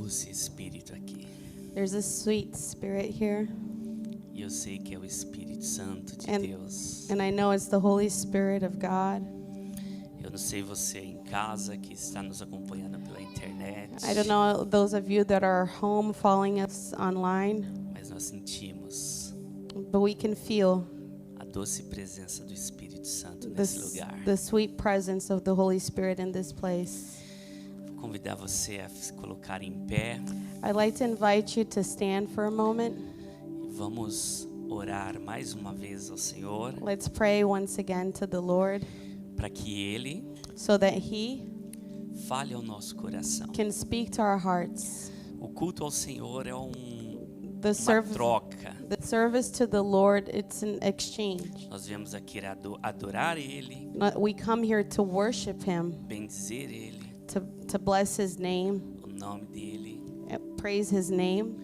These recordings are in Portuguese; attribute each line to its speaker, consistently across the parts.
Speaker 1: doce espírito aqui.
Speaker 2: There's a sweet spirit here,
Speaker 1: E eu sei que é o Espírito Santo de
Speaker 2: And-
Speaker 1: Deus.
Speaker 2: and I know it's the Holy Spirit of God.
Speaker 1: Eu não sei você em casa que está nos acompanhando pela internet.
Speaker 2: I don't know those of you that are home following us online,
Speaker 1: Mas nós sentimos
Speaker 2: but we can feel
Speaker 1: a doce presença do Espírito Santo nesse lugar.
Speaker 2: the sweet presence of the Holy Spirit in this place.
Speaker 1: Vou convidar você a se colocar em pé
Speaker 2: I'd like to invite you to stand for a moment.
Speaker 1: e vamos orar mais uma vez ao Senhor
Speaker 2: Let's pray once again to the Lord
Speaker 1: para que Ele
Speaker 2: so that He
Speaker 1: fale ao nosso coração.
Speaker 2: can speak to our hearts.
Speaker 1: O culto ao Senhor é
Speaker 2: The
Speaker 1: uma
Speaker 2: service,
Speaker 1: troca.
Speaker 2: the service to the Lord, it's an exchange.
Speaker 1: Nós viemos aqui adorar Ele,
Speaker 2: We come here to worship Him,
Speaker 1: bendizer Ele,
Speaker 2: to bless His name,
Speaker 1: o nome dEle,
Speaker 2: praise His name,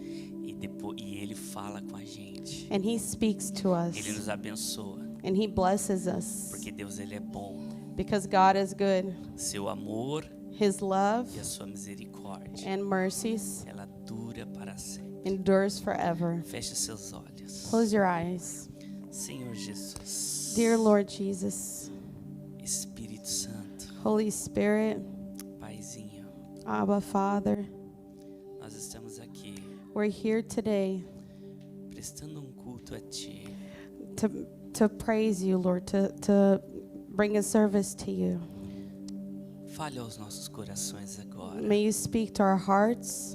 Speaker 1: e Ele fala com a gente.
Speaker 2: and He speaks to us,
Speaker 1: Ele nos abençoa,
Speaker 2: and He blesses us,
Speaker 1: porque Deus Ele é bom.
Speaker 2: because God is good.
Speaker 1: Seu amor
Speaker 2: His love
Speaker 1: e a sua misericórdia,
Speaker 2: and mercies
Speaker 1: ela dura para sempre.
Speaker 2: endures forever.
Speaker 1: Feche seus olhos.
Speaker 2: Close your eyes.
Speaker 1: Senhor Jesus,
Speaker 2: Dear Lord Jesus,
Speaker 1: Espírito Santo,
Speaker 2: Holy Spirit,
Speaker 1: Paizinho,
Speaker 2: Abba Father,
Speaker 1: nós estamos aqui
Speaker 2: we're here today
Speaker 1: prestando culto a Ti.
Speaker 2: to praise you, Lord, to bring a service to you.
Speaker 1: Fale aos nossos corações agora.
Speaker 2: May you speak to our hearts,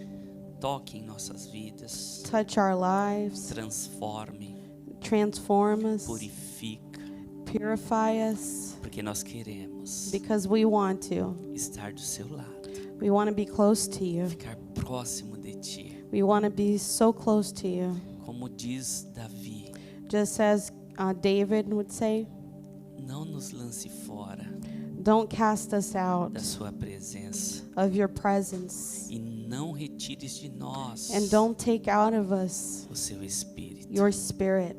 Speaker 1: Toque em nossas vidas.
Speaker 2: touch our lives,
Speaker 1: Transforme,
Speaker 2: transform us,
Speaker 1: purifica,
Speaker 2: purify us,
Speaker 1: porque nós queremos
Speaker 2: because we want to.
Speaker 1: estar do seu lado,
Speaker 2: We want to be close to you.
Speaker 1: ficar próximo de Ti.
Speaker 2: We want to be so close to you.
Speaker 1: Como diz Davi,
Speaker 2: Just as David would say,
Speaker 1: não nos lance fora
Speaker 2: don't cast us out
Speaker 1: da Sua presença
Speaker 2: of your presence,
Speaker 1: e não retires de nós
Speaker 2: and don't take out of us
Speaker 1: o Seu Espírito.
Speaker 2: your spirit.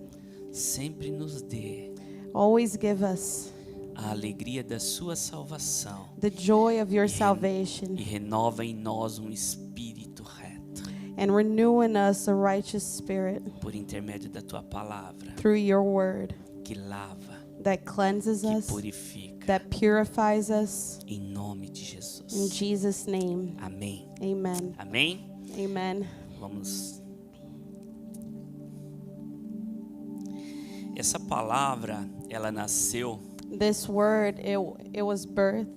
Speaker 1: Sempre nos dê
Speaker 2: Always give us
Speaker 1: a alegria da Sua salvação
Speaker 2: the joy of your
Speaker 1: e
Speaker 2: salvation,
Speaker 1: renova em nós espírito reto
Speaker 2: and renew in us a righteous spirit
Speaker 1: por intermédio da Tua palavra
Speaker 2: through your word
Speaker 1: que lava,
Speaker 2: that cleanses
Speaker 1: que
Speaker 2: us,
Speaker 1: purifica,
Speaker 2: that purifies us.
Speaker 1: em nome de
Speaker 2: In
Speaker 1: Jesus.
Speaker 2: Jesus' name,
Speaker 1: Amém.
Speaker 2: amen.
Speaker 1: Amém?
Speaker 2: Amen.
Speaker 1: Vamos. Essa palavra, ela nasceu
Speaker 2: This word, it was birthed.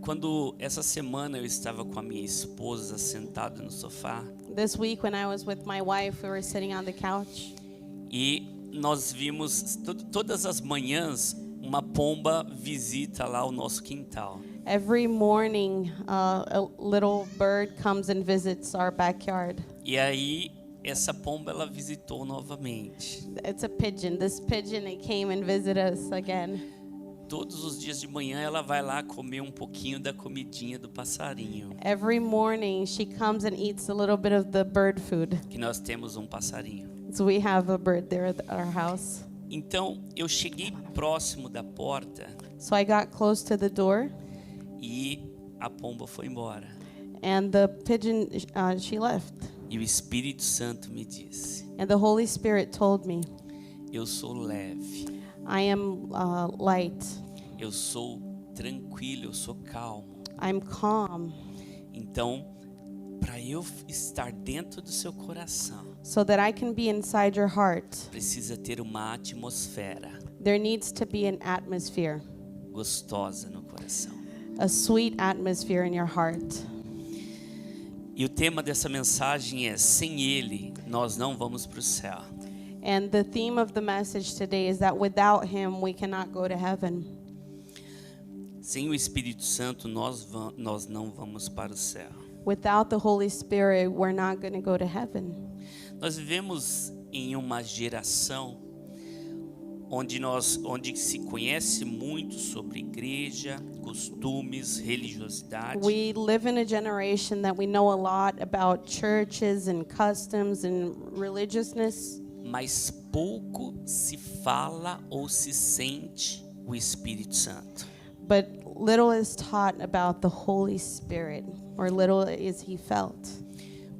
Speaker 1: quando essa semana eu estava com a minha esposa sentada no sofá
Speaker 2: This week when I was with my wife, we were sitting on the couch,
Speaker 1: e nós vimos todas as manhãs uma pomba visita lá o nosso quintal.
Speaker 2: every morning a little bird comes and visits our backyard.
Speaker 1: E aí essa pomba ela visitou novamente.
Speaker 2: It's a pigeon. This pigeon, it came and visited us again.
Speaker 1: Todos os dias de manhã ela vai lá comer um pouquinho da comidinha do passarinho,
Speaker 2: Every morning she comes and eats a little bit of the bird food.
Speaker 1: que nós temos um passarinho.
Speaker 2: So we have a bird there at our house.
Speaker 1: Então eu cheguei próximo da porta
Speaker 2: So I got close to the door,
Speaker 1: e a pomba foi embora.
Speaker 2: and the pigeon, she left.
Speaker 1: E o Espírito Santo me disse:
Speaker 2: And the Holy Spirit told me,
Speaker 1: eu sou leve,
Speaker 2: I am light.
Speaker 1: eu sou tranquilo, eu sou calmo.
Speaker 2: I'm calm.
Speaker 1: Então, para eu estar dentro do seu coração,
Speaker 2: So that I can be inside your heart,
Speaker 1: precisa ter uma atmosfera
Speaker 2: there needs to be an atmosphere,
Speaker 1: gostosa no coração.
Speaker 2: a sweet atmosphere in your heart.
Speaker 1: E o tema dessa mensagem é: sem Ele, nós não vamos para o céu.
Speaker 2: And the theme of the message today is that without Him, we cannot go to heaven.
Speaker 1: Sem o Espírito Santo, nós não vamos para o céu.
Speaker 2: Without the Holy Spirit, we're not going to go to heaven.
Speaker 1: Nós vivemos em uma geração onde se conhece muito sobre igreja, costumes, religiosidade.
Speaker 2: We live in a generation that we know a lot about churches and customs and religiousness,
Speaker 1: Mas pouco se fala ou se sente o Espírito Santo.
Speaker 2: but little is taught about the Holy Spirit, or little is he felt.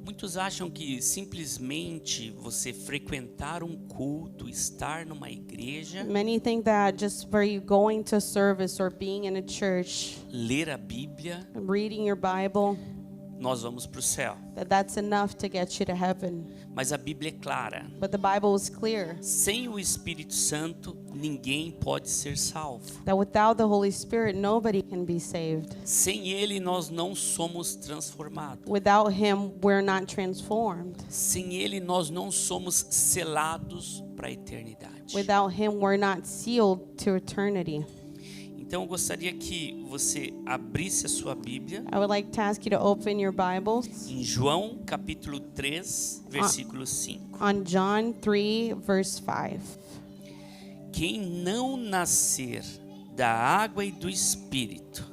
Speaker 1: Muitos acham que simplesmente você frequentar um culto, estar numa igreja,
Speaker 2: Many think that just for you going to service or being in a church,
Speaker 1: ler a Bíblia,
Speaker 2: reading your Bible,
Speaker 1: nós vamos para o céu.
Speaker 2: that's enough to get you to heaven.
Speaker 1: Mas a Bíblia é clara.
Speaker 2: But the Bible is clear
Speaker 1: Sem o Espírito Santo, ninguém pode ser salvo.
Speaker 2: that without the Holy Spirit, nobody can be saved.
Speaker 1: Sem Ele, nós não somos transformados.
Speaker 2: Without him, we're not transformed.
Speaker 1: Sem Ele, nós não somos selados para a eternidade.
Speaker 2: Without him, we're not sealed to eternity.
Speaker 1: Então, eu gostaria que você abrisse a sua Bíblia
Speaker 2: I would like to ask you to open your Bibles
Speaker 1: em João capítulo 3, versículo 5.
Speaker 2: on John 3, verse 5.
Speaker 1: Quem não nascer da água e do Espírito.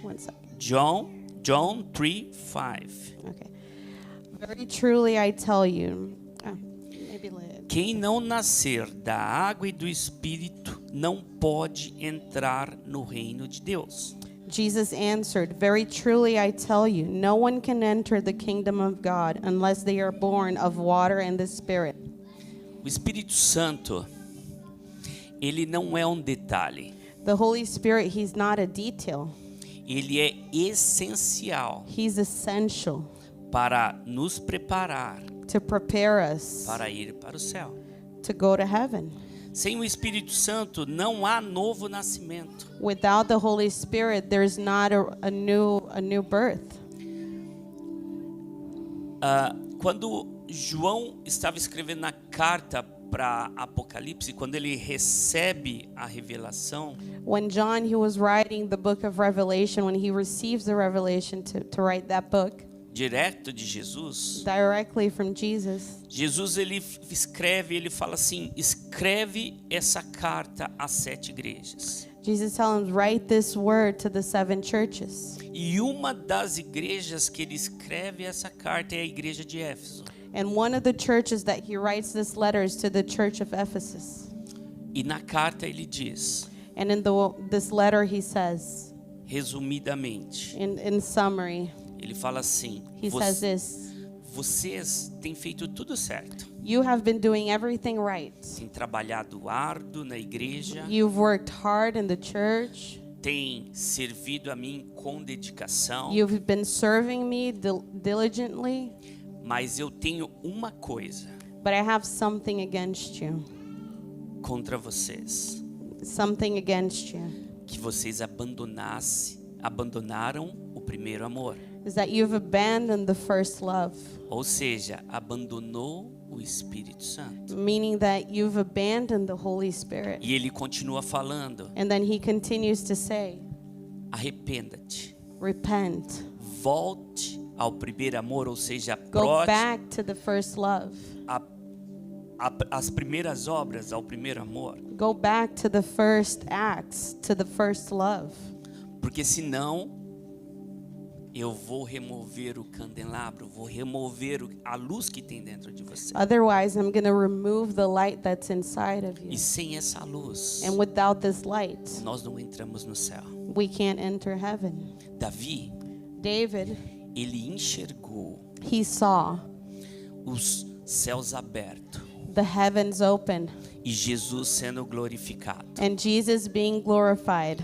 Speaker 2: One second.
Speaker 1: John 3, 5.
Speaker 2: Okay. Very truly I tell you. Maybe
Speaker 1: Quem não nascer da água e do Espírito não pode entrar no reino de Deus.
Speaker 2: Jesus answered, very truly I tell you, no one can enter the kingdom of God unless they are born of water and the Spirit.
Speaker 1: O Espírito Santo, ele não é um detalhe.
Speaker 2: The Holy Spirit, he's not a detail.
Speaker 1: Ele é essencial
Speaker 2: He's essential
Speaker 1: para nos preparar
Speaker 2: to prepare us
Speaker 1: para ir para o céu.
Speaker 2: to go to heaven.
Speaker 1: Sem o Espírito Santo não há novo nascimento.
Speaker 2: Without the Holy Spirit, there's not a new birth.
Speaker 1: Quando João estava escrevendo na carta para Apocalipse, quando ele recebe a revelação,
Speaker 2: When John, he was writing the book of Revelation, when he receives the revelation to write that book
Speaker 1: direto de Jesus,
Speaker 2: directly from Jesus,
Speaker 1: Jesus ele escreve, ele fala assim: escreve essa carta às 7 igrejas.
Speaker 2: Jesus tells him, write this word to the 7 churches.
Speaker 1: E uma das igrejas que ele escreve essa carta é a igreja de Éfeso.
Speaker 2: And one of the churches that he writes this letter is to the church of Ephesus.
Speaker 1: E na carta ele diz,
Speaker 2: And in this letter he says,
Speaker 1: resumidamente,
Speaker 2: in summary,
Speaker 1: ele fala assim:
Speaker 2: he says this:
Speaker 1: vocês têm feito tudo certo.
Speaker 2: you have been doing everything right.
Speaker 1: Têm trabalhado árduo na igreja,
Speaker 2: You've worked hard in the church.
Speaker 1: têm servido a mim com dedicação,
Speaker 2: You've been serving me diligently.
Speaker 1: mas eu tenho uma coisa
Speaker 2: But I have something against you.
Speaker 1: contra vocês:
Speaker 2: Something against you.
Speaker 1: que vocês abandonaram o primeiro amor.
Speaker 2: Is that you've abandoned the first love.
Speaker 1: Ou seja, abandonou o Espírito Santo.
Speaker 2: Meaning that you've abandoned the Holy Spirit.
Speaker 1: E ele continua falando:
Speaker 2: And then he continues to say,
Speaker 1: arrependa-te,
Speaker 2: repent.
Speaker 1: volte ao primeiro amor, ou seja,
Speaker 2: Go back to the first love.
Speaker 1: as primeiras obras ao primeiro amor,
Speaker 2: Go back to the first acts, to the first love.
Speaker 1: porque senão eu vou remover o candelabro, vou remover a luz que tem dentro de você.
Speaker 2: Otherwise, I'm going to remove the light that's inside of you.
Speaker 1: E sem essa luz,
Speaker 2: And without this light,
Speaker 1: nós não entramos no céu.
Speaker 2: we can't enter heaven.
Speaker 1: Davi,
Speaker 2: David,
Speaker 1: ele enxergou
Speaker 2: he saw
Speaker 1: os céus abertos
Speaker 2: the heavens open
Speaker 1: e Jesus sendo glorificado.
Speaker 2: and Jesus being glorified.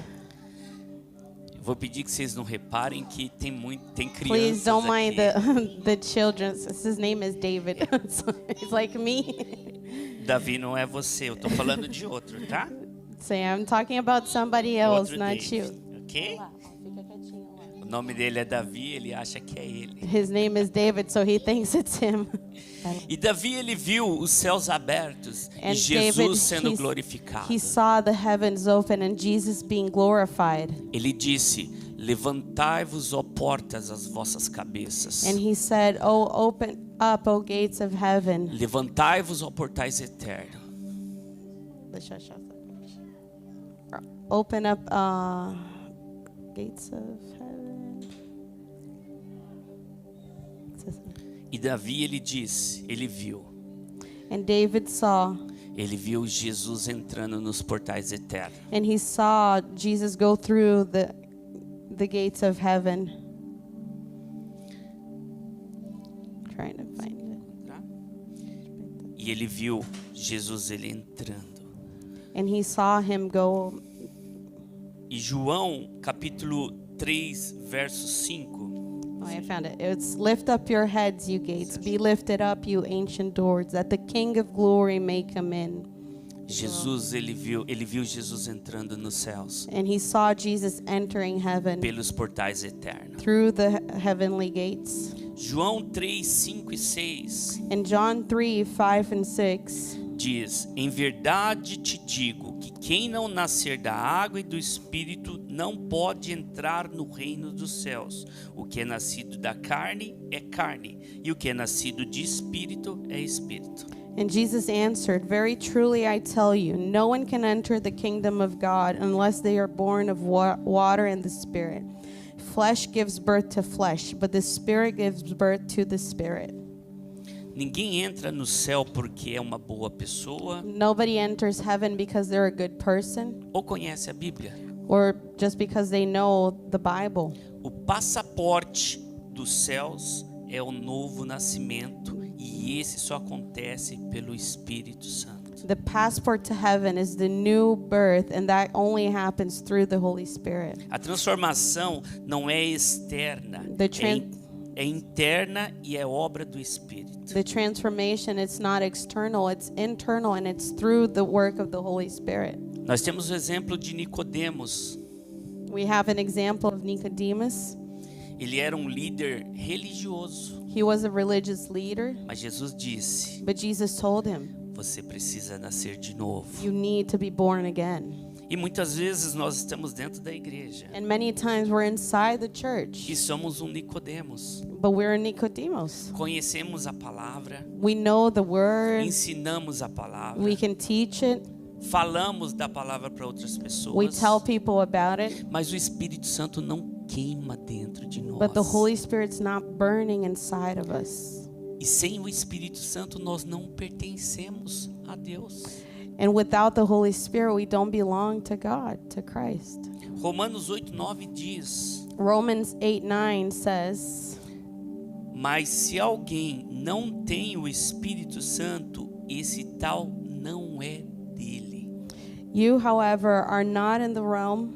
Speaker 1: Vou pedir que vocês não reparem que tem crianças
Speaker 2: Please don't mind
Speaker 1: aqui.
Speaker 2: the children. His name is David. So he's like me.
Speaker 1: Davi não é você, eu tô falando de outro, tá?
Speaker 2: Say, I'm talking about somebody else,
Speaker 1: Outro
Speaker 2: not
Speaker 1: David,
Speaker 2: you.
Speaker 1: ok? O nome dele é Davi, ele acha que é ele.
Speaker 2: His name is David, so he thinks it's him.
Speaker 1: E Davi, ele viu os céus abertos e
Speaker 2: And
Speaker 1: Jesus
Speaker 2: David,
Speaker 1: sendo glorificado.
Speaker 2: he saw the heavens open and Jesus being glorified.
Speaker 1: Ele disse: levantai-vos, ó portas, as vossas cabeças.
Speaker 2: And he said, oh, open up, O gates of heaven.
Speaker 1: Levantai-vos, ó portais eternos.
Speaker 2: Open up gates of heaven.
Speaker 1: E Davi, ele disse, ele viu
Speaker 2: And David saw,
Speaker 1: Ele viu Jesus entrando nos portais eternos.
Speaker 2: and he saw Jesus go through the gates of heaven. Trying to find it.
Speaker 1: E ele viu Jesus ele entrando.
Speaker 2: And he saw him go.
Speaker 1: E João, capítulo 3, verso 5.
Speaker 2: Oh, I found it. It's lift up your heads, you gates. Be lifted up, you ancient doors, that the King of glory may come in.
Speaker 1: Jesus, ele viu Jesus entrando nos céus
Speaker 2: And he saw Jesus entering heaven
Speaker 1: pelos portais eternos.
Speaker 2: through the heavenly gates.
Speaker 1: João 3, 5 e 6
Speaker 2: In John 3, 5 and 6,
Speaker 1: diz: Em verdade te digo que quem não nascer da água e do Espírito não pode entrar no reino dos céus. O que é nascido da carne é carne, e o que é nascido de Espírito é Espírito.
Speaker 2: and Jesus answered, Very truly I tell you, no one can enter the kingdom of God unless they are born of water and the Spirit. Flesh gives birth to flesh, but the Spirit gives birth to the Spirit.
Speaker 1: Ninguém entra no céu porque é uma boa pessoa
Speaker 2: Nobody enters heaven because they're a good person
Speaker 1: ou conhece a Bíblia.
Speaker 2: or just because they know the Bible.
Speaker 1: O passaporte dos céus é o novo nascimento, e esse só acontece pelo Espírito Santo.
Speaker 2: The passport to heaven is the new birth, and that only happens through the Holy Spirit.
Speaker 1: A transformação não é externa, é interna e é obra do Espírito.
Speaker 2: The transformation, it's not external, it's internal, and it's through the work of the Holy Spirit.
Speaker 1: Nós temos o exemplo de Nicodemos.
Speaker 2: We have an example of Nicodemus.
Speaker 1: Ele era um líder religioso,
Speaker 2: He was a religious leader,
Speaker 1: mas Jesus disse:
Speaker 2: but Jesus told him,
Speaker 1: você precisa nascer de novo.
Speaker 2: you need to be born again.
Speaker 1: E muitas vezes nós estamos dentro da igreja
Speaker 2: And many times we're inside the
Speaker 1: e
Speaker 2: church,
Speaker 1: somos um Nicodemos.
Speaker 2: but we're Nicodemus.
Speaker 1: Conhecemos a palavra,
Speaker 2: We know the word,
Speaker 1: ensinamos a palavra,
Speaker 2: we can teach it,
Speaker 1: falamos da palavra para outras
Speaker 2: we
Speaker 1: pessoas,
Speaker 2: tell people about it,
Speaker 1: mas o Espírito Santo não queima dentro de nós.
Speaker 2: but the Holy Spirit's not burning inside of us.
Speaker 1: E sem o Espírito Santo nós não pertencemos a Deus.
Speaker 2: And without the Holy Spirit, we don't belong to God, to Christ.
Speaker 1: Romanos 8:9 diz:
Speaker 2: Romans 8:9 says,
Speaker 1: mas se alguém não tem o Espírito Santo, esse tal não é dele.
Speaker 2: You, however, are not in the realm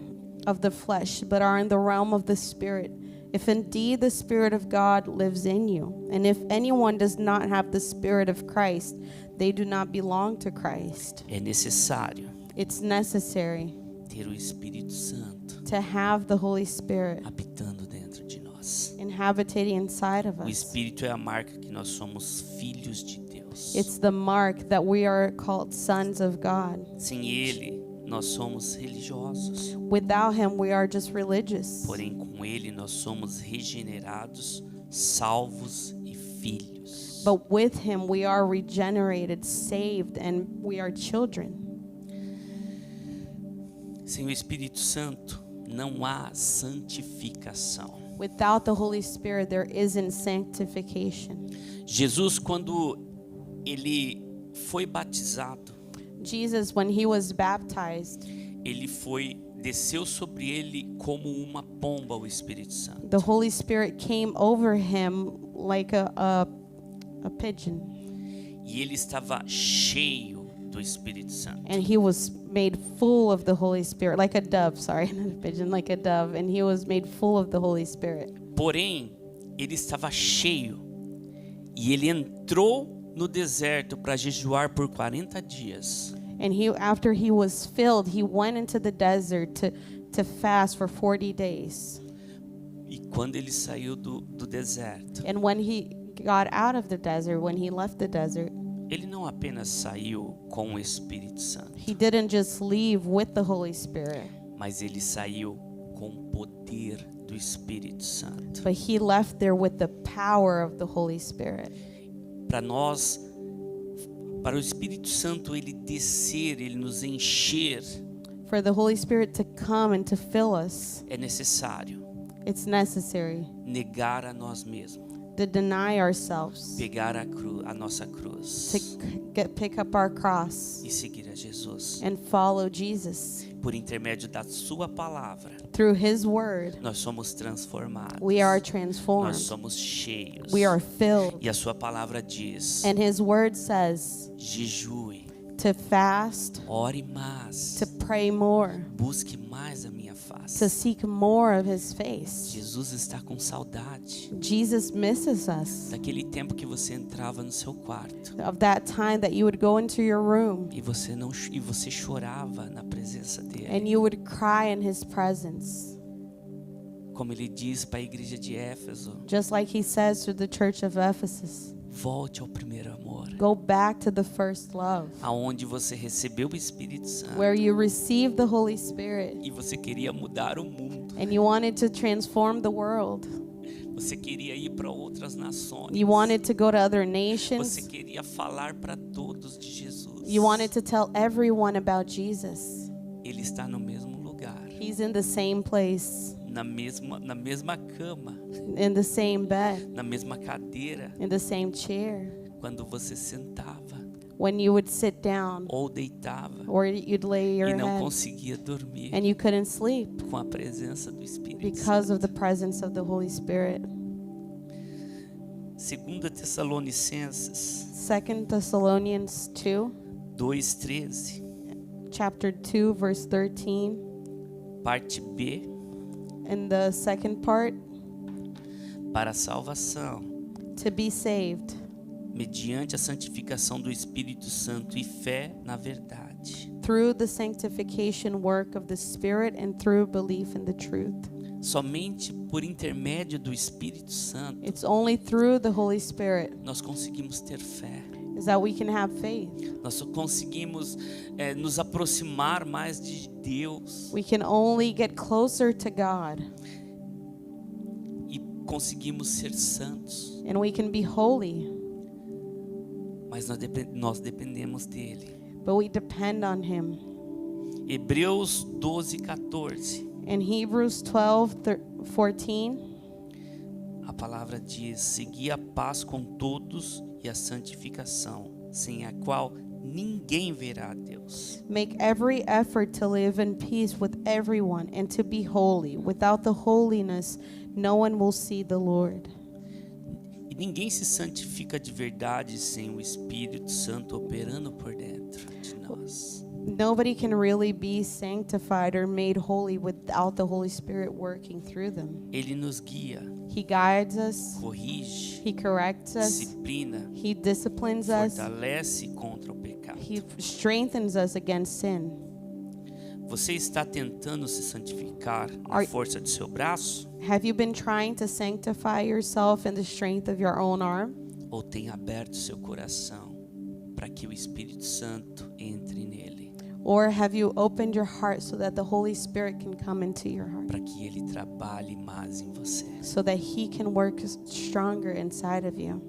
Speaker 2: of the flesh, but are in the realm of the Spirit, if indeed the Spirit of God lives in you. And if anyone does not have the Spirit of Christ, they do not belong to Christ.
Speaker 1: É necessário
Speaker 2: It's necessary
Speaker 1: ter o Espírito Santo
Speaker 2: to have the Holy Spirit
Speaker 1: habitando dentro de nós.
Speaker 2: inhabiting inside of
Speaker 1: O
Speaker 2: us.
Speaker 1: Espírito é a marca que nós somos filhos de Deus.
Speaker 2: It's the mark that we are called sons of God.
Speaker 1: Sem ele, nós somos religiosos.
Speaker 2: Without him, we are just religious.
Speaker 1: Porém, com ele, nós somos regenerados, salvos e filhos.
Speaker 2: But with him, we are regenerated, saved, and we are children.
Speaker 1: Sem o Espírito Santo, não há santificação.
Speaker 2: Without the Holy Spirit, there isn't sanctification.
Speaker 1: Jesus, quando ele foi batizado,
Speaker 2: Jesus, when he was baptized,
Speaker 1: desceu sobre ele como uma pomba o Espírito Santo.
Speaker 2: the Holy Spirit came over him like a pigeon,
Speaker 1: E ele estava cheio do Espírito Santo.
Speaker 2: and he was made full of the Holy Spirit, like a dove, sorry, not a pigeon, like a dove, and he was made full of the Holy Spirit.
Speaker 1: Porém, ele estava cheio e ele entrou no deserto para jejuar por 40 dias.
Speaker 2: And after he was filled, he went into the desert to fast for 40 days.
Speaker 1: E quando ele saiu do deserto,
Speaker 2: And when he got out of the desert, when he left the desert,
Speaker 1: ele não apenas saiu com o Espírito Santo,
Speaker 2: he didn't just leave with the Holy Spirit,
Speaker 1: mas ele saiu com o poder do Espírito Santo.
Speaker 2: but he left there with the power of the Holy Spirit.
Speaker 1: Para o Espírito Santo ele descer, ele nos encher,
Speaker 2: For the Holy Spirit to come and to fill us,
Speaker 1: é necessário
Speaker 2: it's necessary
Speaker 1: negar a nós mesmos,
Speaker 2: to deny ourselves,
Speaker 1: pegar a nossa cruz
Speaker 2: to pick up our cross
Speaker 1: e seguir a Jesus.
Speaker 2: and follow Jesus.
Speaker 1: Por intermédio da sua palavra,
Speaker 2: Through his word,
Speaker 1: nós somos transformados.
Speaker 2: we are
Speaker 1: Nós
Speaker 2: transformed.
Speaker 1: somos cheios.
Speaker 2: We are filled.
Speaker 1: E a sua palavra diz:
Speaker 2: And his word says
Speaker 1: jejue,
Speaker 2: to fast,
Speaker 1: ore mais,
Speaker 2: to pray more,
Speaker 1: busque mais a minha
Speaker 2: to
Speaker 1: face.
Speaker 2: seek more of his face.
Speaker 1: Jesus está com saudade
Speaker 2: Jesus misses us
Speaker 1: daquele tempo que você entrava no seu quarto
Speaker 2: of that time that you would go into your room
Speaker 1: e você chorava na presença dele.
Speaker 2: and you would cry in his presence.
Speaker 1: Como ele diz para a igreja de Éfeso:
Speaker 2: Just like he says to the church of Ephesus,
Speaker 1: volte ao primeiro amor,
Speaker 2: go back to the first love,
Speaker 1: aonde você recebeu o Espírito Santo
Speaker 2: where you received the Holy Spirit
Speaker 1: e você queria mudar o mundo.
Speaker 2: and you wanted to transform the world.
Speaker 1: Você queria ir para outras nações.
Speaker 2: You wanted to go to other
Speaker 1: Você
Speaker 2: nations.
Speaker 1: queria falar para todos de Jesus.
Speaker 2: You wanted to tell everyone about Jesus.
Speaker 1: Ele está no mesmo lugar,
Speaker 2: He's in the same place,
Speaker 1: na mesma cama,
Speaker 2: in the same bed,
Speaker 1: na mesma cadeira,
Speaker 2: in the same chair.
Speaker 1: quando você sentava
Speaker 2: When you would sit down
Speaker 1: ou deitava
Speaker 2: or you'd lay
Speaker 1: e
Speaker 2: your
Speaker 1: não
Speaker 2: head
Speaker 1: conseguia dormir
Speaker 2: and you couldn't sleep
Speaker 1: com a presença do Espírito
Speaker 2: because
Speaker 1: Santo.
Speaker 2: of the presence of the Holy Spirit.
Speaker 1: 2 Tessalonicenses
Speaker 2: 2 Thessalonians 2,
Speaker 1: 2:13,
Speaker 2: chapter 2, verse 13.
Speaker 1: parte B,
Speaker 2: In the second part,
Speaker 1: para a salvação,
Speaker 2: to be saved
Speaker 1: mediante a santificação do Espírito Santo e fé na verdade.
Speaker 2: through the sanctification work of the Spirit and through belief in the truth.
Speaker 1: Somente por intermédio do Espírito Santo
Speaker 2: It's only through the Holy Spirit
Speaker 1: nós conseguimos ter fé.
Speaker 2: is that we can have faith.
Speaker 1: Nós conseguimos nos aproximar mais de Deus
Speaker 2: We can only get closer to God
Speaker 1: e conseguimos ser santos,
Speaker 2: and we can be holy,
Speaker 1: mas nós dependemos dele.
Speaker 2: but we depend on Him.
Speaker 1: Hebreus 12:14.
Speaker 2: In Hebrews 12:14,
Speaker 1: A palavra diz: segui a paz com todos e a santificação, sem a qual ninguém verá a Deus.
Speaker 2: make every effort to live in peace with everyone and to be holy. Without the holiness, no one will see the Lord.
Speaker 1: E ninguém se santifica de verdade sem o Espírito Santo operando por dentro de nós.
Speaker 2: Nobody can really be sanctified or made holy without the Holy Spirit working through them.
Speaker 1: Ele nos guia,
Speaker 2: He guides us,
Speaker 1: corrige,
Speaker 2: He corrects us,
Speaker 1: disciplina,
Speaker 2: He disciplines us,
Speaker 1: fortalece contra o pecado.
Speaker 2: He strengthens us against sin.
Speaker 1: Você está tentando se santificar na
Speaker 2: Are-
Speaker 1: força do seu braço?
Speaker 2: Have you been trying to sanctify yourself in the strength of your own arm?
Speaker 1: Ou tem aberto seu coração para que o Espírito Santo entre nele?
Speaker 2: Or have you opened your heart so that the Holy Spirit can come into your heart,
Speaker 1: Para que ele trabalhe mais em você?
Speaker 2: so that He can work stronger inside of you?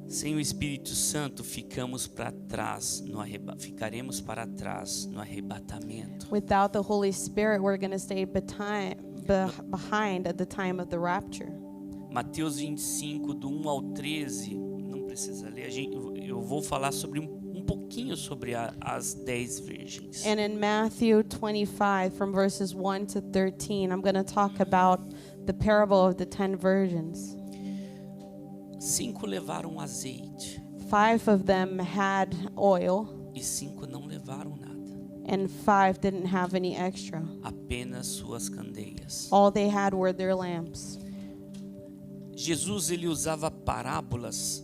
Speaker 1: Sem o Espírito Santo, ficaremos para trás no arrebatamento.
Speaker 2: Without the Holy Spirit, we're going to stay behind at the time of the rapture.
Speaker 1: Mateus 25, do 1 ao 13, não precisa ler, eu vou falar sobre um pouquinho sobre as 10 virgens.
Speaker 2: And in Matthew 25, from verses 1 to 13, I'm going to talk about the parable of the 10 virgins.
Speaker 1: 5 levaram azeite
Speaker 2: 5 of them had oil,
Speaker 1: e 5 não levaram nada,
Speaker 2: and 5 didn't have any extra.
Speaker 1: apenas suas candeias.
Speaker 2: All they had were their lamps.
Speaker 1: Jesus ele usava parábolas,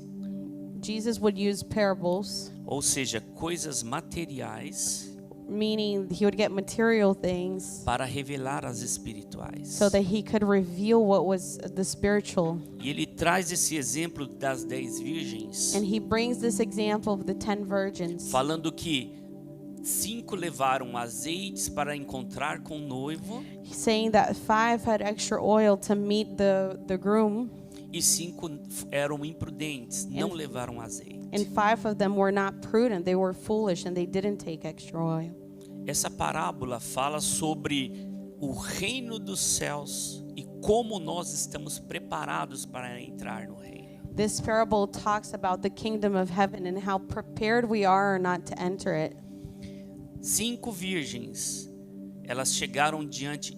Speaker 2: Jesus would use parables,
Speaker 1: ou seja, coisas materiais,
Speaker 2: meaning he would get material things
Speaker 1: para revelar as espirituais.
Speaker 2: so that he could reveal what was the spiritual.
Speaker 1: E ele traz esse exemplo das 10 virgens,
Speaker 2: And he brings this example of the 10 virgins,
Speaker 1: falando que 5 levaram azeites para encontrar com o noivo
Speaker 2: saying that 5 had extra oil to meet the groom,
Speaker 1: e 5 eram imprudentes, não levaram azeite.
Speaker 2: and 5 of them were not prudent. They were foolish and they didn't take extra oil.
Speaker 1: Essa parábola fala sobre o reino dos céus e como nós estamos preparados para entrar no reino.
Speaker 2: This parable talks about the kingdom of heaven and how prepared we are or not to enter it.
Speaker 1: 5 virgens, elas chegaram diante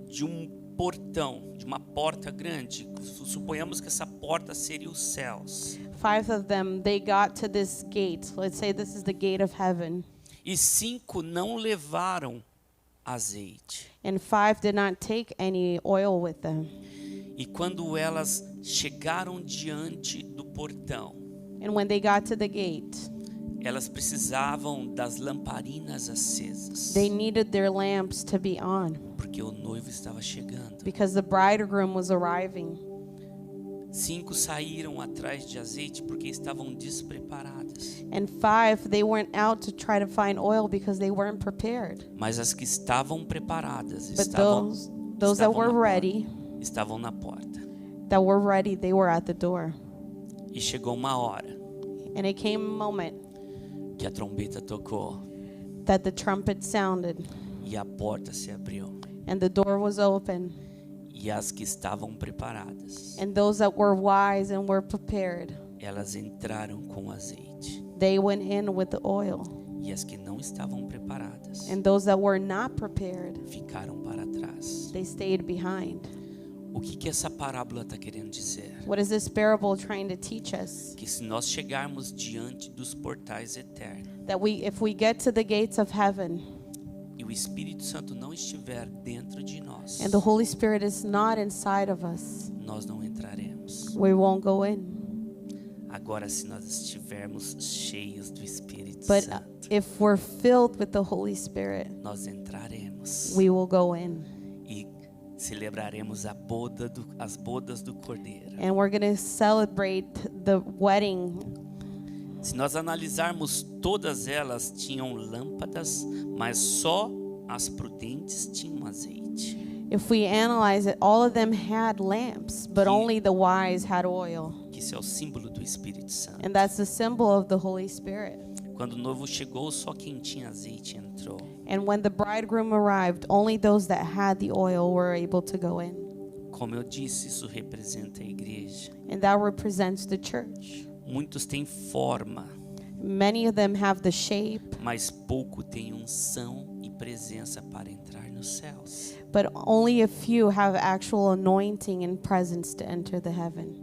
Speaker 1: de um portão, de uma porta grande. Suponhamos que essa porta seria os céus.
Speaker 2: 5 of them, they got to this gate. Let's say this is the gate of heaven.
Speaker 1: E 5 não levaram azeite.
Speaker 2: And 5 did not take any oil with them.
Speaker 1: E quando elas chegaram diante do portão,
Speaker 2: And when they got to the gate,
Speaker 1: elas precisavam das lamparinas acesas,
Speaker 2: they needed their lamps to be on
Speaker 1: porque o noivo estava chegando.
Speaker 2: because the bridegroom was arriving.
Speaker 1: 5 saíram atrás de azeite porque estavam despreparadas.
Speaker 2: And 5, they went out to try to find oil because they weren't prepared.
Speaker 1: Mas as que estavam preparadas
Speaker 2: But
Speaker 1: estavam
Speaker 2: those that
Speaker 1: estavam
Speaker 2: were
Speaker 1: na
Speaker 2: ready,
Speaker 1: porta, estavam na porta.
Speaker 2: they were at the door.
Speaker 1: E chegou uma hora
Speaker 2: And it came a moment
Speaker 1: que a trombeta tocou
Speaker 2: that the trumpet sounded
Speaker 1: e a porta se abriu.
Speaker 2: and the door was open.
Speaker 1: E as que estavam preparadas,
Speaker 2: And those that were wise and were prepared,
Speaker 1: elas entraram com azeite.
Speaker 2: they went in with the oil.
Speaker 1: E as que não estavam preparadas
Speaker 2: And those that were not prepared,
Speaker 1: ficaram para trás.
Speaker 2: they stayed behind.
Speaker 1: O que essa parábola está querendo dizer?
Speaker 2: What is this parable trying to teach us?
Speaker 1: Que se nós chegarmos diante dos portais eternos
Speaker 2: That if we get to the gates of heaven
Speaker 1: e o Espírito Santo não estiver dentro de nós,
Speaker 2: and the Holy Spirit is not inside of us,
Speaker 1: nós não entraremos.
Speaker 2: we won't go in.
Speaker 1: Agora, se nós estivermos cheios do Espírito
Speaker 2: But
Speaker 1: Santo,
Speaker 2: if we're filled with the Holy Spirit,
Speaker 1: nós entraremos
Speaker 2: we will go in.
Speaker 1: e celebraremos as bodas do Cordeiro.
Speaker 2: And we're going to celebrate the wedding.
Speaker 1: Se nós analisarmos, todas elas tinham lâmpadas, mas só as prudentes tinham azeite.
Speaker 2: If we analyze it, all of them had lamps, but only the wise had oil.
Speaker 1: Que isso é o símbolo do Espírito Santo.
Speaker 2: And that's the symbol of the Holy Spirit.
Speaker 1: Quando o noivo chegou, só quem tinha azeite entrou.
Speaker 2: And when the bridegroom arrived, only those that had the oil were able to go in.
Speaker 1: Como eu disse, isso representa a igreja.
Speaker 2: And that represents the church.
Speaker 1: Muitos têm forma,
Speaker 2: Many of them have the shape,
Speaker 1: mas pouco têm unção e presença para entrar nos céus.
Speaker 2: but only a few have actual anointing and presence to enter the heaven.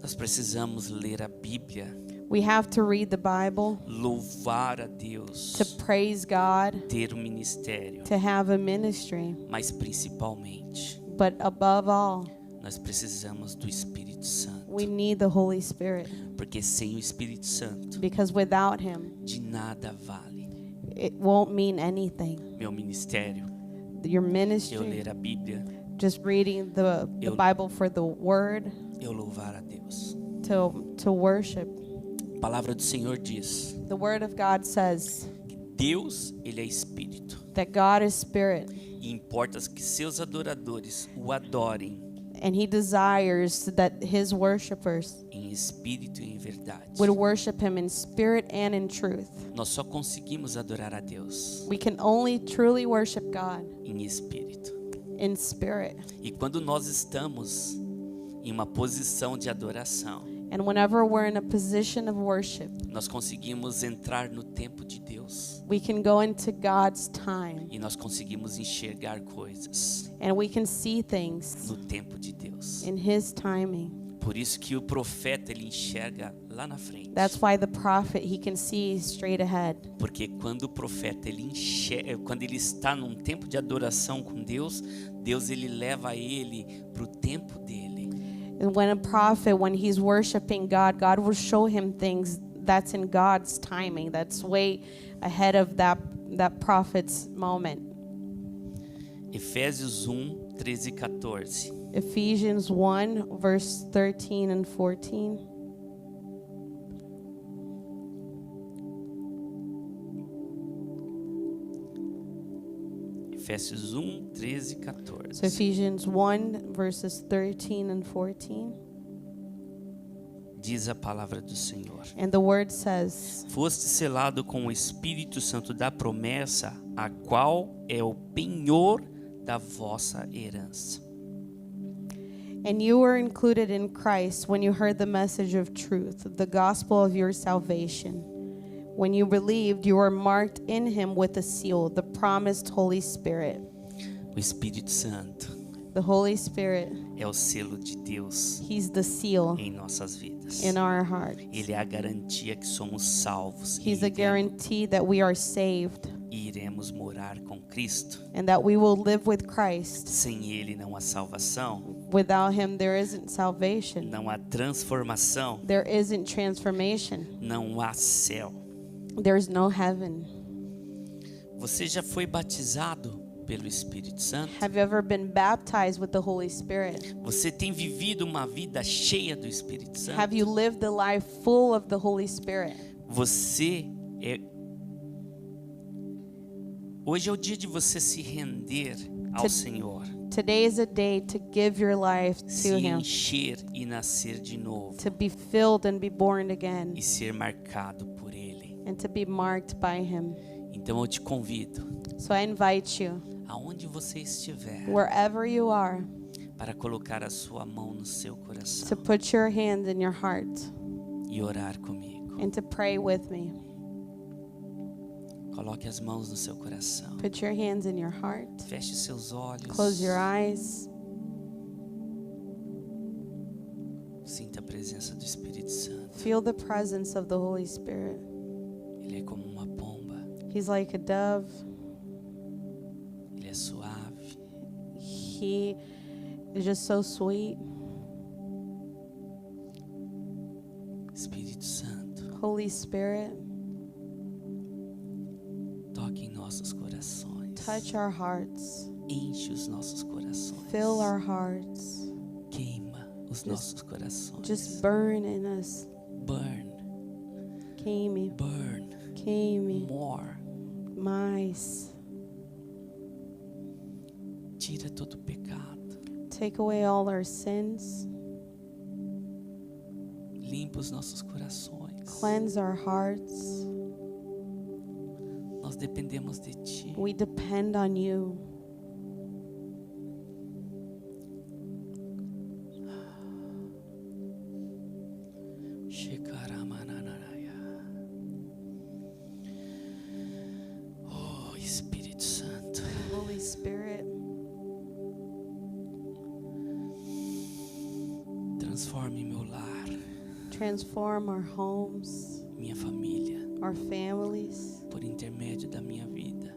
Speaker 1: Nós precisamos ler a Bíblia,
Speaker 2: We have to read the Bible,
Speaker 1: louvar a Deus,
Speaker 2: to praise God,
Speaker 1: ter um ministério,
Speaker 2: to have a ministry,
Speaker 1: mas principalmente
Speaker 2: but above all,
Speaker 1: nós precisamos do Espírito Santo,
Speaker 2: we need the Holy Spirit,
Speaker 1: porque sem o Espírito Santo
Speaker 2: because without Him,
Speaker 1: de nada vale
Speaker 2: it won't mean anything.
Speaker 1: meu ministério,
Speaker 2: Your
Speaker 1: eu
Speaker 2: ministry,
Speaker 1: ler a Bíblia,
Speaker 2: just reading the Bible for the Word,
Speaker 1: eu louvar a Deus.
Speaker 2: to worship.
Speaker 1: A palavra do Senhor diz
Speaker 2: The Word of God says
Speaker 1: que Deus, ele é Espírito,
Speaker 2: that God is Spirit,
Speaker 1: e importa que seus adoradores o adorem
Speaker 2: and He desires that His worshipers
Speaker 1: em espírito e em verdade.
Speaker 2: would worship Him in spirit and in truth.
Speaker 1: Nós só conseguimos adorar a Deus
Speaker 2: We can only truly worship God
Speaker 1: em espírito.
Speaker 2: in spirit.
Speaker 1: E quando nós estamos em uma posição de adoração,
Speaker 2: And whenever we're in a position of worship,
Speaker 1: nós conseguimos entrar no tempo de Deus
Speaker 2: we can go into God's time
Speaker 1: e nós conseguimos enxergar coisas
Speaker 2: and we can see things
Speaker 1: no tempo de Deus.
Speaker 2: in His timing.
Speaker 1: Por isso que o profeta ele enxerga lá na frente.
Speaker 2: That's why the prophet, he can see straight ahead.
Speaker 1: Porque quando o profeta ele enxerga, quando ele está num tempo de adoração com Deus, Deus ele leva ele para o tempo dele.
Speaker 2: And when a prophet, when he's worshiping God, God will show him things that's in God's timing, that's way ahead of that prophet's moment.
Speaker 1: Efésios 1:13 e 14.
Speaker 2: Ephesians 1, verse 13 and 14.
Speaker 1: Efésios 1:13 e 14.
Speaker 2: So Ephesians 1, verses 13 and 14.
Speaker 1: Diz a palavra do Senhor:
Speaker 2: And the word says,
Speaker 1: Foste selado com o Espírito Santo da promessa, a qual é o penhor da vossa herança.
Speaker 2: And you were included in Christ when you heard the message of truth, the gospel of your salvation. When you believed, you were marked in him with a seal, the promised Holy Spirit.
Speaker 1: O Espírito Santo
Speaker 2: The Holy Spirit,
Speaker 1: é o selo de Deus
Speaker 2: he's the seal
Speaker 1: em nossas vidas.
Speaker 2: in our heart.
Speaker 1: Ele é a garantia que somos salvos
Speaker 2: He's a guarantee that we are saved
Speaker 1: e iremos morar com Cristo.
Speaker 2: and that we will live with Christ.
Speaker 1: Sem Ele não há salvação,
Speaker 2: Without him, there isn't salvation.
Speaker 1: não há transformação,
Speaker 2: There isn't transformation.
Speaker 1: não há céu.
Speaker 2: There's no heaven.
Speaker 1: Você já foi batizado pelo Espírito Santo?
Speaker 2: Have you ever been baptized with the Holy Spirit?
Speaker 1: Você tem vivido uma vida cheia do Espírito Santo?
Speaker 2: Have you lived a life full of the Holy Spirit?
Speaker 1: Você é... Hoje é o dia de você se render ao Senhor,
Speaker 2: Today is a day to give your life
Speaker 1: se
Speaker 2: to him,
Speaker 1: encher e nascer de novo
Speaker 2: to be filled and be born again,
Speaker 1: e ser marcado por Ele.
Speaker 2: and to be marked by him.
Speaker 1: Então eu te convido,
Speaker 2: So I invite you,
Speaker 1: aonde você estiver,
Speaker 2: wherever you are,
Speaker 1: para colocar a sua mão no seu
Speaker 2: to
Speaker 1: coração
Speaker 2: put your hand in your heart
Speaker 1: e orar comigo.
Speaker 2: and to pray with me.
Speaker 1: Coloque as mãos no seu coração.
Speaker 2: Put your hands in your heart.
Speaker 1: Feche seus olhos.
Speaker 2: Close your eyes.
Speaker 1: Sinta a presença do Espírito Santo.
Speaker 2: Feel the presence of the Holy Spirit.
Speaker 1: Ele é como uma pomba.
Speaker 2: He's like a dove.
Speaker 1: Ele é suave.
Speaker 2: He is just so sweet.
Speaker 1: Espírito Santo,
Speaker 2: Holy Spirit,
Speaker 1: toque em nossos corações.
Speaker 2: touch our hearts.
Speaker 1: Enche os nossos corações.
Speaker 2: Fill our hearts.
Speaker 1: Queima os nossos corações.
Speaker 2: Just burn in us.
Speaker 1: Burn,
Speaker 2: Queime,
Speaker 1: burn,
Speaker 2: queime
Speaker 1: more.
Speaker 2: mais.
Speaker 1: Tira todo o pecado.
Speaker 2: Take away all our sins.
Speaker 1: Limpa os nossos corações.
Speaker 2: Cleanse our hearts.
Speaker 1: Nós dependemos de Ti.
Speaker 2: We depend on you.
Speaker 1: Oh, Espírito Santo,
Speaker 2: Holy Spirit,
Speaker 1: transforme meu lar,
Speaker 2: transform our homes,
Speaker 1: minha família,
Speaker 2: our families,
Speaker 1: por intermédio da minha vida.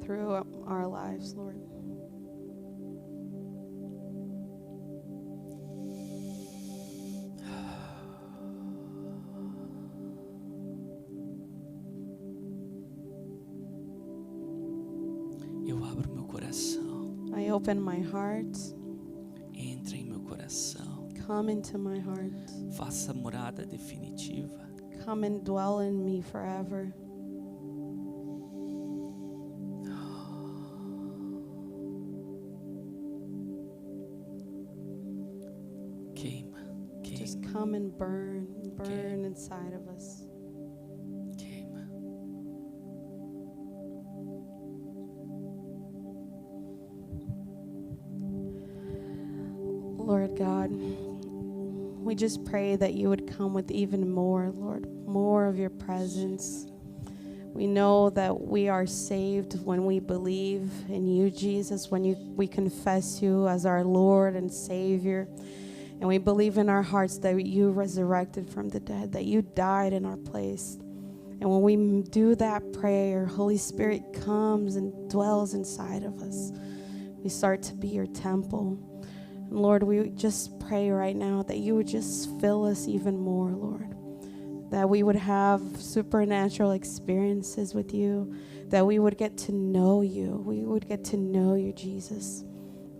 Speaker 2: through our lives, Lord.
Speaker 1: Eu abro meu coração.
Speaker 2: I open my heart.
Speaker 1: Entra em meu coração.
Speaker 2: Come into my heart.
Speaker 1: Faça morada definitiva.
Speaker 2: Come and dwell in me forever.
Speaker 1: Queima,
Speaker 2: Just
Speaker 1: queima,
Speaker 2: come and burn inside of us.
Speaker 1: queima.
Speaker 2: Lord God, we just pray that you would come with even more, Lord, more of your presence. We know that we are saved when we believe in you, Jesus, when we confess you as our Lord and Savior. And we believe in our hearts that you resurrected from the dead, that you died in our place. And when we do that prayer, Holy Spirit comes and dwells inside of us. We start to be your temple. And Lord, we just pray right now that you would just fill us even more, Lord. That we would have supernatural experiences with you. That we would get to know you. We would get to know you, Jesus.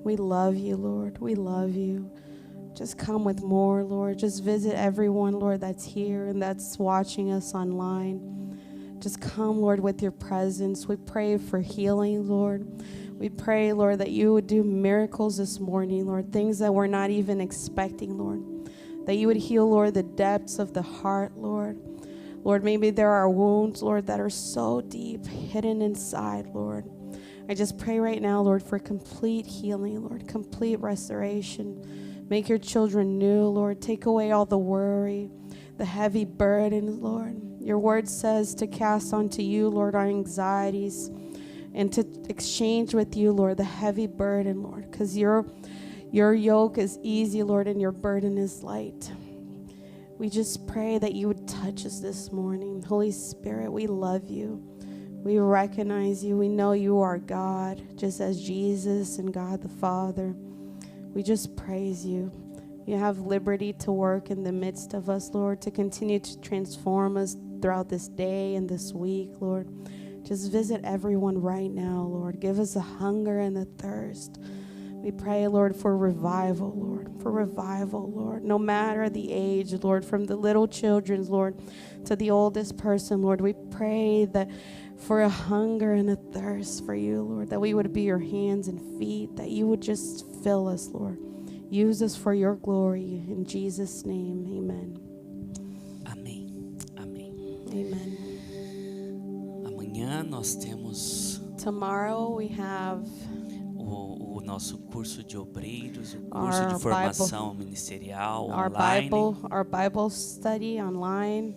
Speaker 2: We love you, Lord. We love you. Just come with more, Lord. Just visit everyone, Lord, that's here and that's watching us online. Just come, Lord, with your presence. We pray for healing, Lord. We pray, Lord, that you would do miracles this morning, Lord, things that we're not even expecting, Lord. That you would heal, Lord, the depths of the heart, Lord. Lord, maybe there are wounds, Lord, that are so deep, hidden inside, Lord. I just pray right now, Lord, for complete healing, Lord, complete restoration. Make your children new, Lord. Take away all the worry, the heavy burdens, Lord. Your word says to cast onto you, Lord, our anxieties and to exchange with you, Lord, the heavy burden, Lord, because your yoke is easy, Lord, and your burden is light. We just pray that you would touch us this morning. Holy Spirit, we love you. We recognize you. We know you are God, just as Jesus and God the Father. We just praise you. You have liberty to work in the midst of us, Lord, to continue to transform us throughout this day and this week, Lord. Just visit everyone right now, Lord. Give us a hunger and a thirst. We pray, Lord, for revival, Lord. No matter the age, Lord, from the little children, Lord, to the oldest person, Lord. We pray that for a hunger and a thirst for you, Lord, that we would be your hands and feet, that you would just fill us, Lord. Use us for your glory. In Jesus' name, amen.
Speaker 1: Amém. Amém.
Speaker 2: Amen.
Speaker 1: Amanhã nós temos
Speaker 2: Tomorrow we have
Speaker 1: o nosso curso de obreiros, o curso
Speaker 2: Our
Speaker 1: de formação ministerial
Speaker 2: our Bible study online.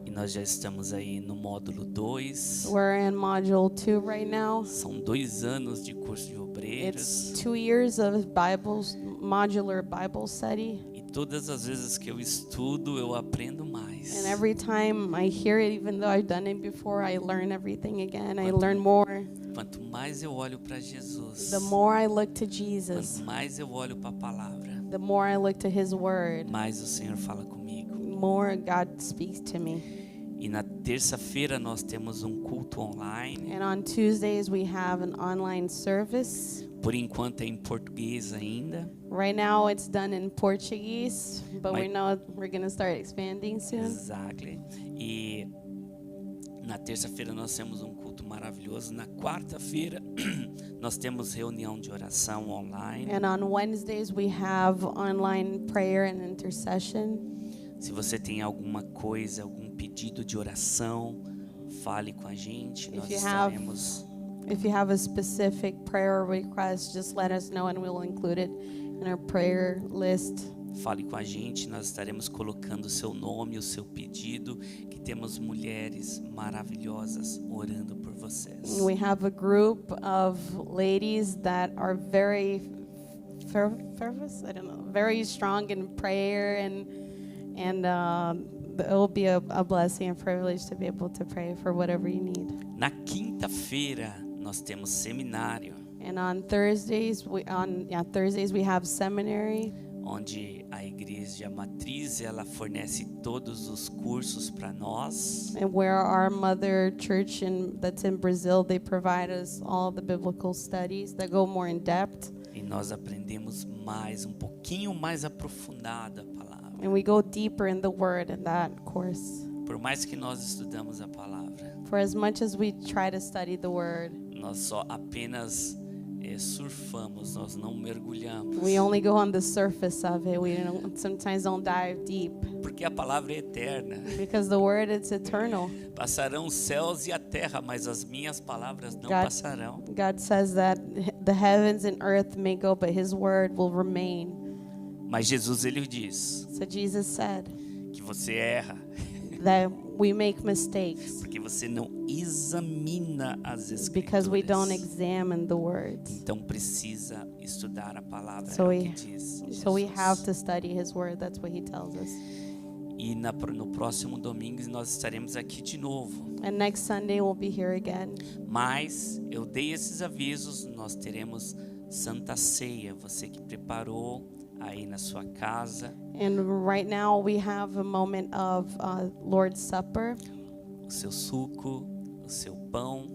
Speaker 1: E nós já estamos aí no módulo 2.
Speaker 2: We're in module 2 right now.
Speaker 1: São 2 anos de curso de obreiros.
Speaker 2: It's 2 years of modular Bible study.
Speaker 1: E todas as vezes que eu estudo, eu aprendo mais.
Speaker 2: And every time I hear it, even though I've done it before, I learn everything again. I learn more.
Speaker 1: Quanto mais eu olho para Jesus,
Speaker 2: The more I look to Jesus,
Speaker 1: quanto mais eu olho para a palavra,
Speaker 2: the more I look to His Word,
Speaker 1: mais o Senhor fala comigo.
Speaker 2: more God speaks to me.
Speaker 1: E na terça-feira nós temos um culto online.
Speaker 2: And on Tuesdays we have an online service.
Speaker 1: Por enquanto é em português ainda.
Speaker 2: Right now it's done in Portuguese, but we
Speaker 1: Mas-
Speaker 2: know we're going to start expanding soon.
Speaker 1: Exactly. E na terça-feira nós temos um culto maravilhoso. Na quarta-feira nós temos reunião de oração online.
Speaker 2: And on Wednesdays we have online prayer and intercession.
Speaker 1: Se você tem alguma coisa, algum pedido de oração, fale com a gente. Nós estaremos
Speaker 2: If you have a specific prayer request, just let us know and we'll include it in our prayer list.
Speaker 1: Fale com a gente, nós estaremos colocando o seu nome, o seu pedido, que temos mulheres maravilhosas orando por vocês.
Speaker 2: We have a group of ladies that are very very strong in prayer, and it will be a blessing and privilege to be able to pray for whatever you need.
Speaker 1: Na quinta-feira nós temos seminário,
Speaker 2: And on Thursdays we have seminary,
Speaker 1: onde a igreja matriz ela fornece todos os cursos para nós.
Speaker 2: and where our mother church that's in Brazil, they provide us all the biblical studies that go more in depth.
Speaker 1: E nós aprendemos mais, um pouquinho mais aprofundado a palavra.
Speaker 2: And we go deeper in the Word in that course.
Speaker 1: Por mais que nós estudamos a palavra,
Speaker 2: For as much as we try to study the Word,
Speaker 1: nós só apenas surfamos, nós não mergulhamos.
Speaker 2: we only go on the surface of it. We sometimes don't dive deep,
Speaker 1: Porque a palavra é eterna.
Speaker 2: because the Word is eternal.
Speaker 1: Passarão os céus e a terra, mas as minhas palavras não
Speaker 2: God-
Speaker 1: passarão.
Speaker 2: God says that the heavens and earth may go, but His Word will remain.
Speaker 1: Mas Jesus ele diz
Speaker 2: So Jesus said
Speaker 1: que você erra,
Speaker 2: that we make mistakes
Speaker 1: porque você não examina as
Speaker 2: because we don't
Speaker 1: escrituras.
Speaker 2: examine the words.
Speaker 1: Então precisa estudar a palavra,
Speaker 2: So
Speaker 1: é o
Speaker 2: we-
Speaker 1: que diz
Speaker 2: So we
Speaker 1: Jesus.
Speaker 2: have to study His Word. That's what He tells us.
Speaker 1: E no próximo domingo nós estaremos aqui de novo.
Speaker 2: And next Sunday we'll be here again.
Speaker 1: Mas eu dei esses avisos, nós teremos Santa Ceia. Você que preparou aí na sua casa
Speaker 2: And right now we have a moment of Lord's Supper.
Speaker 1: o seu suco, o seu pão,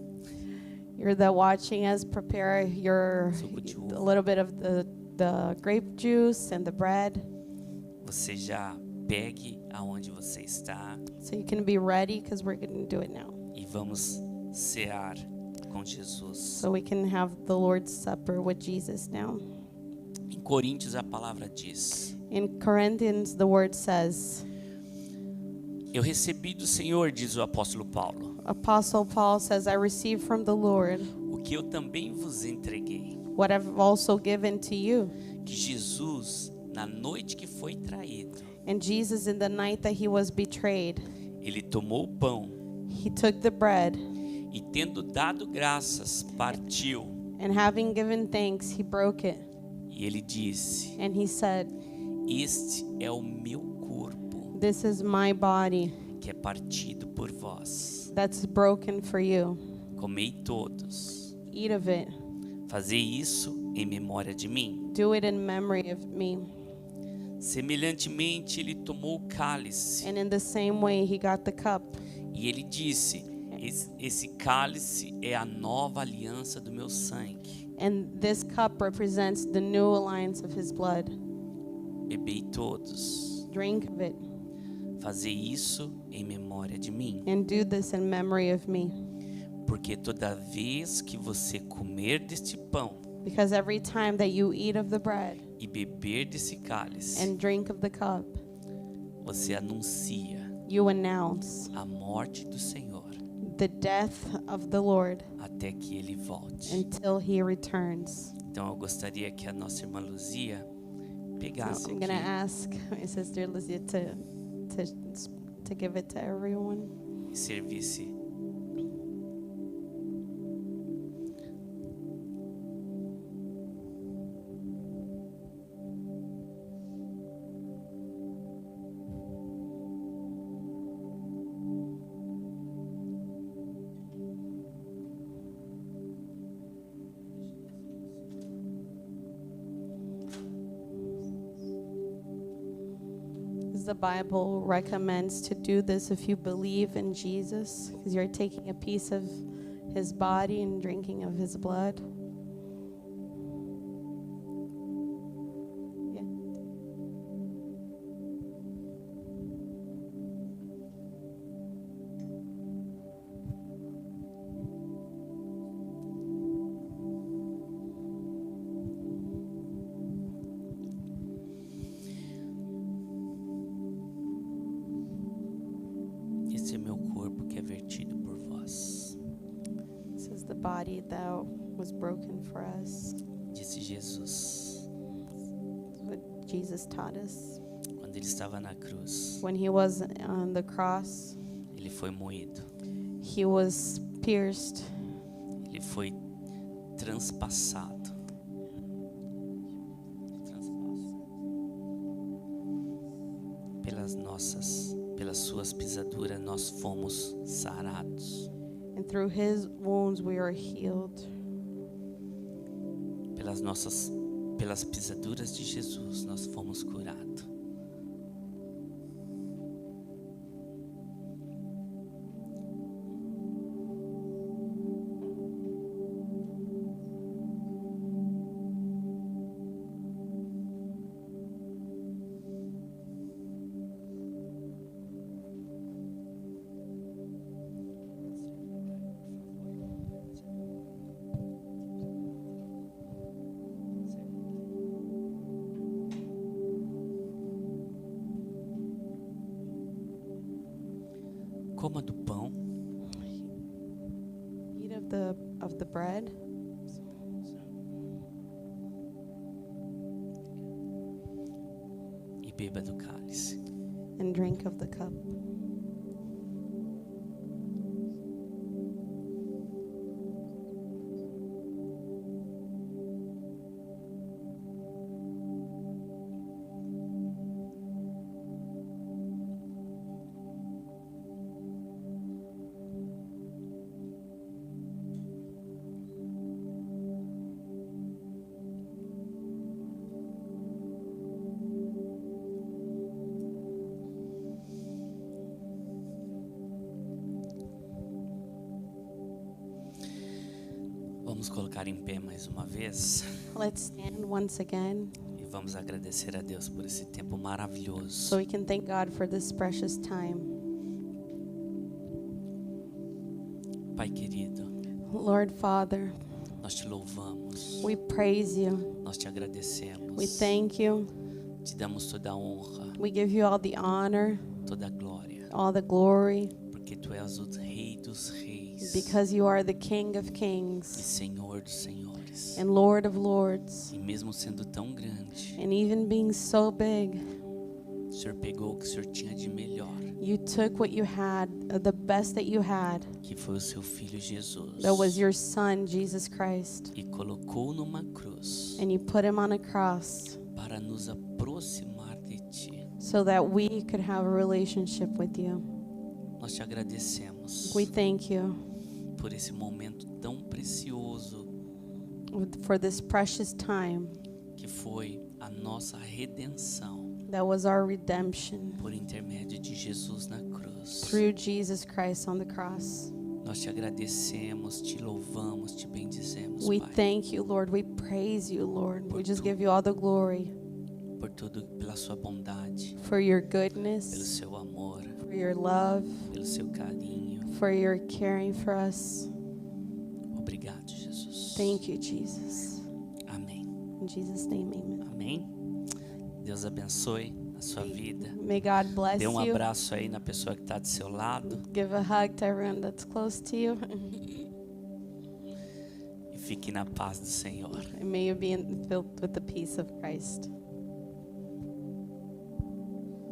Speaker 2: You're the watching us prepare your
Speaker 1: suco de
Speaker 2: a
Speaker 1: uva.
Speaker 2: little bit of the grape juice and the bread,
Speaker 1: Você já pegue aonde você está
Speaker 2: so you can be ready because we're going to do it now.
Speaker 1: e vamos cear com Jesus.
Speaker 2: So we can have the Lord's Supper with Jesus now.
Speaker 1: Em Coríntios a palavra diz:
Speaker 2: In Corinthians, the word says,
Speaker 1: Eu recebi do Senhor, diz o apóstolo Paulo,
Speaker 2: Apostle Paul says, I received from the Lord
Speaker 1: o que eu também vos entreguei.
Speaker 2: what I've also given to you.
Speaker 1: Que Jesus, na noite que foi traído,
Speaker 2: And Jesus, in the night that he was betrayed,
Speaker 1: ele tomou o pão
Speaker 2: he took the bread,
Speaker 1: e, tendo dado graças, partiu.
Speaker 2: and having given thanks, he broke it.
Speaker 1: E ele disse:
Speaker 2: And he said,
Speaker 1: Este é o meu corpo,
Speaker 2: "This is my body
Speaker 1: que é partido por vós.
Speaker 2: that's broken for you.
Speaker 1: Comei todos.
Speaker 2: Eat of it.
Speaker 1: Fazei isso em memória de mim."
Speaker 2: Do it in memory of me."
Speaker 1: Semelhantemente, ele tomou o cálice
Speaker 2: And in the same way, he got the cup.
Speaker 1: e ele disse: Esse cálice é a nova aliança do meu sangue.
Speaker 2: And this cup represents the new alliance of his blood.
Speaker 1: Bebei todos.
Speaker 2: Drink of it
Speaker 1: Fazei isso em memória de mim.
Speaker 2: and do this in memory of me.
Speaker 1: Porque toda vez que você comer deste pão
Speaker 2: Because every time that you eat of the bread
Speaker 1: e beber desse cálice,
Speaker 2: and drink of the cup,
Speaker 1: você anuncia
Speaker 2: you announce
Speaker 1: a morte do Senhor
Speaker 2: the death of the Lord
Speaker 1: até que ele volte.
Speaker 2: until he returns.
Speaker 1: Então eu gostaria que a nossa irmã Luzia pegasse
Speaker 2: So I'm going to
Speaker 1: aqui
Speaker 2: ask my sister Lizzie to give it to everyone.
Speaker 1: e servisse.
Speaker 2: The Bible recommends to do this if you believe in Jesus, because you're taking a piece of his body and drinking of his blood. Yeah.
Speaker 1: Esse é meu corpo que é vertido por vós,
Speaker 2: This is the body that was broken for us.
Speaker 1: disse Jesus
Speaker 2: That's what Jesus taught us.
Speaker 1: quando ele estava na cruz.
Speaker 2: When he was on the cross,
Speaker 1: Ele foi moído,
Speaker 2: he was pierced,
Speaker 1: ele foi transpassado. Pelas suas pisaduras nós fomos sarados.
Speaker 2: and through his wounds we are healed.
Speaker 1: Pelas pisaduras de Jesus nós fomos curados. Coma do pão
Speaker 2: Eat of the bread
Speaker 1: e beba do cálice.
Speaker 2: and drink of the cup.
Speaker 1: Vamos colocar em pé mais uma vez
Speaker 2: Let's stand once again
Speaker 1: e vamos agradecer a Deus por esse tempo maravilhoso.
Speaker 2: so we can thank God for this precious time.
Speaker 1: Pai querido,
Speaker 2: Lord Father,
Speaker 1: nós te louvamos,
Speaker 2: we praise you.
Speaker 1: nós te agradecemos,
Speaker 2: We thank you.
Speaker 1: te damos toda a honra,
Speaker 2: We give you all the honor,
Speaker 1: toda a glória,
Speaker 2: all the glory,
Speaker 1: porque tu és o Rei dos Reis, reis
Speaker 2: because you are the King of
Speaker 1: e
Speaker 2: Kings
Speaker 1: Senhor dos senhores.
Speaker 2: and Lord of Lords.
Speaker 1: E mesmo sendo tão grande,
Speaker 2: And even being so big,
Speaker 1: o Senhor pegou o que o Senhor tinha de melhor,
Speaker 2: you took what you had, the best that you had,
Speaker 1: que foi o seu filho Jesus,
Speaker 2: that was your Son, Jesus Christ,
Speaker 1: e colocou numa cruz
Speaker 2: and you put him on a cross
Speaker 1: para nos aproximar de ti.
Speaker 2: so that we could have a relationship with you.
Speaker 1: Nós te agradecemos
Speaker 2: We thank you
Speaker 1: por esse momento tão precioso
Speaker 2: for this precious time
Speaker 1: que foi a nossa redenção
Speaker 2: that was our redemption
Speaker 1: por intermédio de Jesus na cruz.
Speaker 2: through Jesus Christ on the cross.
Speaker 1: Nós te agradecemos, te louvamos, te bendizemos,
Speaker 2: We
Speaker 1: Pai,
Speaker 2: thank you, Lord. We praise you, Lord. We just give you all the glory
Speaker 1: por tudo, pela sua bondade,
Speaker 2: for your
Speaker 1: pelo
Speaker 2: goodness,
Speaker 1: seu amor,
Speaker 2: for your love,
Speaker 1: pelo seu carinho.
Speaker 2: for your caring for us.
Speaker 1: Obrigado, Jesus.
Speaker 2: Thank you, Jesus.
Speaker 1: Amém.
Speaker 2: In Jesus' name, amen.
Speaker 1: Amém. Deus abençoe a sua vida.
Speaker 2: May God bless
Speaker 1: Dê um
Speaker 2: you.
Speaker 1: abraço aí na pessoa que está do seu lado
Speaker 2: Give a hug to everyone that's close to you.
Speaker 1: e fique na paz do Senhor.
Speaker 2: And may you be filled with the peace of Christ.